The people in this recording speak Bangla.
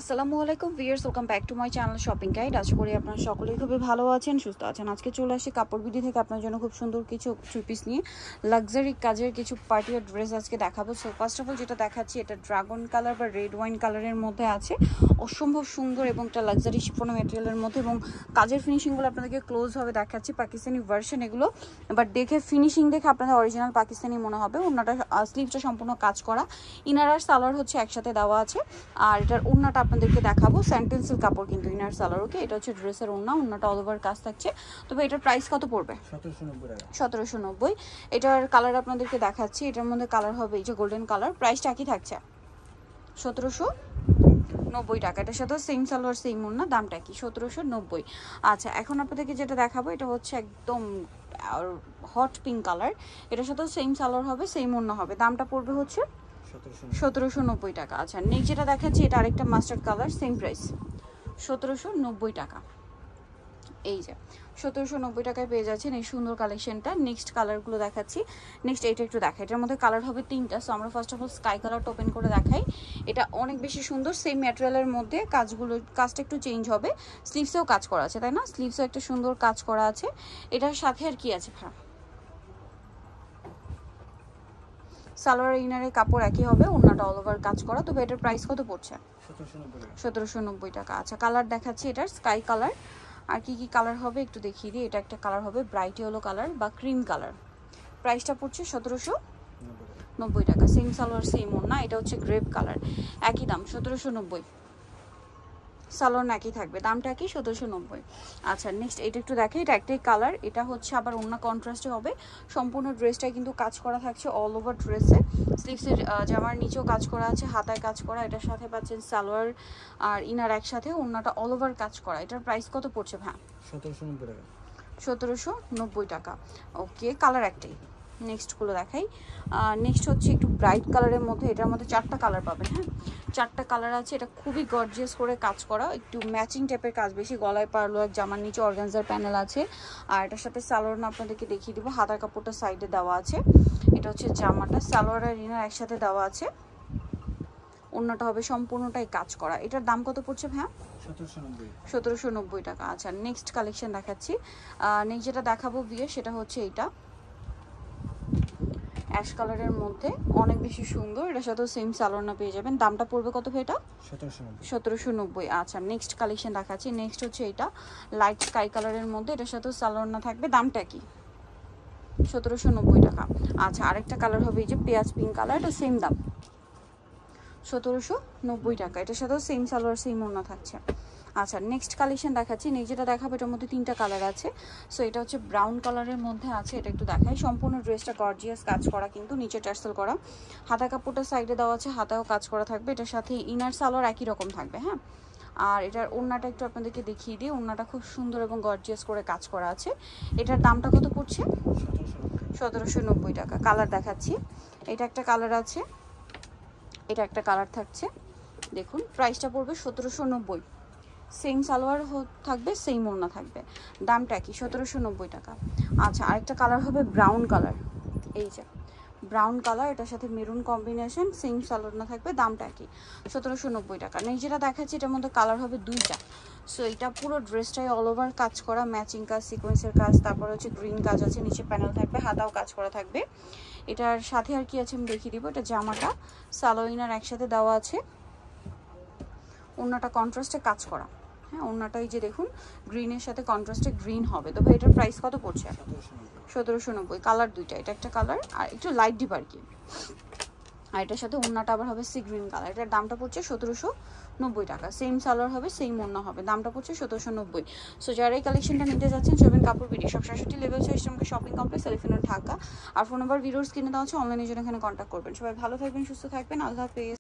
আসসালামু আলাইকুম viewers, welcome back to my channel shopping guide. আশা করি আপনারা সকলেই খুবই ভালো আছেন, সুস্থ আছেন। আজকে চলে আসি কাপড় বিডি থেকে আপনার জন্য খুব সুন্দর কিছু থ্রি পিস নিয়ে লাক্সারি কাজের কিছু পার্টি আর ড্রেস আজকে দেখাবো। সো ফার্স্ট অফ অল যেটা দেখাচ্ছি, এটা ড্রাগন কালার বা রেড ওয়াইন কালারের মধ্যে আছে, অসম্ভব সুন্দর এবং একটা লাক্সারি শিফন ম্যাটেরিয়ালের মধ্যে, এবং কাজের ফিনিশিংগুলো আপনাদেরকে ক্লোজভাবে দেখাচ্ছি। পাকিস্তানি ভার্সন এগুলো, বাট দেখে ফিনিশিং দেখে আপনাদের অরিজিনাল পাকিস্তানি মনে হবে। ওনাটা স্লিভটা সম্পূর্ণ কাজ করা, ইনার আর সালোয়ার হচ্ছে একসাথে দেওয়া আছে। আর এটার ওড়নাটা আপনাদেরকে দেখাবো, স্যান্টেন্সিল কাপড় কিন্তু ইনার সালোয়ার। ওকে, এটা হচ্ছে ড্রেসের ওড়নাটা অল ওভার কাজ থাকছে। তবে এটার প্রাইস কত পড়বে? 1790। এটার কালার আপনাদেরকে দেখাচ্ছি, এটার মধ্যে কালার হবে এই যে গোল্ডেন কালার। প্রাইসটা কি থাকছে? 1790 টাকা। এটার সাথে সেম সালোয়ার সেম ওড়না, দামটা কি? 1790। আচ্ছা, এখন আপনাদেরকে যেটা দেখাবো, এটা হচ্ছে একদম হট পিঙ্ক কালার। এটার সাথে সেম সালোয়ার হবে, সেম ওড়না হবে, দামটা পড়বে হচ্ছে 1790 টাকা। আচ্ছা, নেক্সট যেটা দেখাচ্ছি, এটা আরেকটা মাস্টার্ড কালার, সেম প্রাইস 1790 টাকা। এই যে 1790 টাকায় পেয়ে যাচ্ছেন এই সুন্দর কালেকশনটা। নেক্সট কালারগুলো দেখাচ্ছি। নেক্সট এটা একটু দেখাই, এটার মধ্যে কালার হবে তিনটা। সো আমরা ফার্স্ট অফ অল স্কাই কালারটা ওপেন করে দেখাই। এটা অনেক বেশি সুন্দর, সেম ম্যাটেরিয়ালের মধ্যে কাজটা একটু চেঞ্জ হবে। স্লিভসেও কাজ করা আছে, তাই না? স্লিভসেও একটা সুন্দর কাজ করা আছে। এটার সাথে আর কি আছে? হ্যাঁ, সালোয়ার ইনারের কাপড় একই হবে, ওড়নাটা অল ওভার কাজ করা। তবে এটার প্রাইস কত পড়ছে? 1790 টাকা। আচ্ছা, কালার দেখাচ্ছি, এটার স্কাই কালার। আর কি কি কালার হবে একটু দেখিয়ে দিই। এটা একটা কালার হবে ব্রাইট ইয়েলো কালার বা ক্রিম কালার। প্রাইসটা পড়ছে 1790 টাকা। সেম সালোয়ার সেম ওড়না। এটা হচ্ছে গ্রেপ কালার, একই দাম 1790। সালোয়ার একই থাকবে, দামটা কি? 1790। আচ্ছা, নেক্সট এটা একটু দেখে, এটা একটাই কালার। এটা হচ্ছে আবার ওড়না কন্ট্রাস্টে হবে। সম্পূর্ণ ড্রেসটাই কিন্তু কাজ করা থাকছে অল ওভার ড্রেসে। স্লিভসের জামার নিচেও কাজ করা আছে, হাতায় কাজ করা। এটার সাথে পাচ্ছেন সালোয়ার আর ইনার একসাথে, ওড়নাটা অল ওভার কাজ করা। এটার প্রাইস কত পড়ছে ভাই? 1790 টাকা। 1790 টাকা। ওকে, কালার একটাই। নেক্সটগুলো দেখাই। নেক্সট হচ্ছে একটু ব্রাইট কালারের মধ্যে, এটার মধ্যে 4টা কালার পাবেন। হ্যাঁ, 4টা কালার আছে। এটা খুবই গর্জিয়াস করে কাজ করা, একটু ম্যাচিং টাইপের কাজ বেশি। গলায় পারলো, এক জামার নিচে অর্গানজার প্যানেল আছে। আর এটার সাথে সালোয়ার আপনাদেরকে দেখিয়ে দিব, হাতার কাপড়টা সাইডে দেওয়া আছে। এটা হচ্ছে জামাটা, সালোয়ার আর ইনার একসাথে দেওয়া আছে। ওড়নাটা হবে সম্পূর্ণটাই কাজ করা। এটার দাম কত পড়ছে ভাইয়া? 1790 টাকা। আচ্ছা, নেক্সট কালেকশন দেখাচ্ছি। নেক্সট যেটা দেখাবো বিয়ে, সেটা হচ্ছে এইটা অ্যাশ কালারের মধ্যে, অনেক বেশি সুন্দর। এটার সাথেও সেম সালোয়ার পেয়ে যাবেন। দামটা পড়বে কত ভাই? এটা 1790। আচ্ছা, নেক্সট কালেকশন দেখাচ্ছি। নেক্সট হচ্ছে এটা লাইট স্কাই কালারের মধ্যে, এটার সাথেও সালোয়ার থাকবে। দামটা কি? 1790 টাকা। আচ্ছা, আরেকটা কালার হবে এই যে পেঁয়াজ পিঙ্ক কালার, এটা সেম দাম 1790 টাকা। এটার সাথেও সেম সালোয়ার সেম ওড়না থাকছে। আচ্ছা, নেক্সট কালেকশন দেখাচ্ছি। নেক্সট যেটা দেখাবো, এটার মধ্যে 3টা কালার আছে। সো এটা হচ্ছে ব্রাউন কালারের মধ্যে আছে। এটা একটু দেখাই। সম্পূর্ণ ড্রেসটা গর্জিয়াস কাজ করা, কিন্তু নিচে টার্সেল করা। হাতা কাপড়টা সাইডে দেওয়া আছে, হাতাও কাজ করা থাকবে। এটার সাথে ইনার সালোয়ার একই রকম থাকবে। হ্যাঁ, আর এটার ওড়নাটা একটু আপনাদেরকে দেখিয়ে দিই। ওড়নাটা খুব সুন্দর এবং গর্জিয়াস করে কাজ করা আছে। এটার দামটা কত পড়ছে? 1790 টাকা। কালার দেখাচ্ছি। এটা একটা কালার আছে, এটা একটা কালার থাকছে। দেখুন, প্রাইসটা পড়বে 1790। সেম সালোয়ার থাকবে, সেম ওড়না থাকবে, দামটা কি? 1790 টাকা। আচ্ছা, আরেকটা কালার হবে ব্রাউন কালার। এই যে ব্রাউন কালার, এটার সাথে মেরুন কম্বিনেশন, সেম সালোয়ার না থাকবে, দামটা কি? 1790 টাকা। নেক্সট যেটা দেখাচ্ছি, এটার মধ্যে কালার হবে 2টা। সো এটা পুরো ড্রেসটাই অল ওভার কাজ করা, ম্যাচিং কাজ, সিকোয়েন্সের কাজ, তারপর হচ্ছে গ্রিন কাজ আছে, নিচে প্যানেল থাকবে, হাতাও কাজ করা থাকবে। এটার সাথে আর কি আছে আমি দেখিয়ে দিব। এটা জামাটা সালোয়ার একসাথে দেওয়া আছে, ওড়নাটা কন্ট্রাস্টে কাজ করা। হ্যাঁ, ওড়নাটা এই যে দেখুন গ্রিনের সাথে কন্ট্রাস্টে গ্রিন হবে। তবে এটার প্রাইস কত পড়ছে? 1790। কালার 2টা, এটা একটা কালার আর একটু লাইট ডিপ আর কি। আর এটার সাথে ওড়নাটা আবার হবে সি গ্রিন কালার। এটার দামটা পড়ছে 1790 টাকা। সেম সালোয়ার হবে, সেম ওড়না হবে, দামটা পড়ছে 1790। সো যারা এই কালেকশনটা নিতে যাচ্ছেন, সেভেন কাপড় বিডি, সব 67 level 6 shopping complex, elephant road, Dhaka. আর ফোন নাম্বার ভিডিওস কিনে দেওয়া হচ্ছে, অনলাইনের জন্য এখানে কন্ট্যাক্ট করবেন। সবাই ভালো থাকবেন, সুস্থ থাকবেন, আল্লাহ হাফেজ।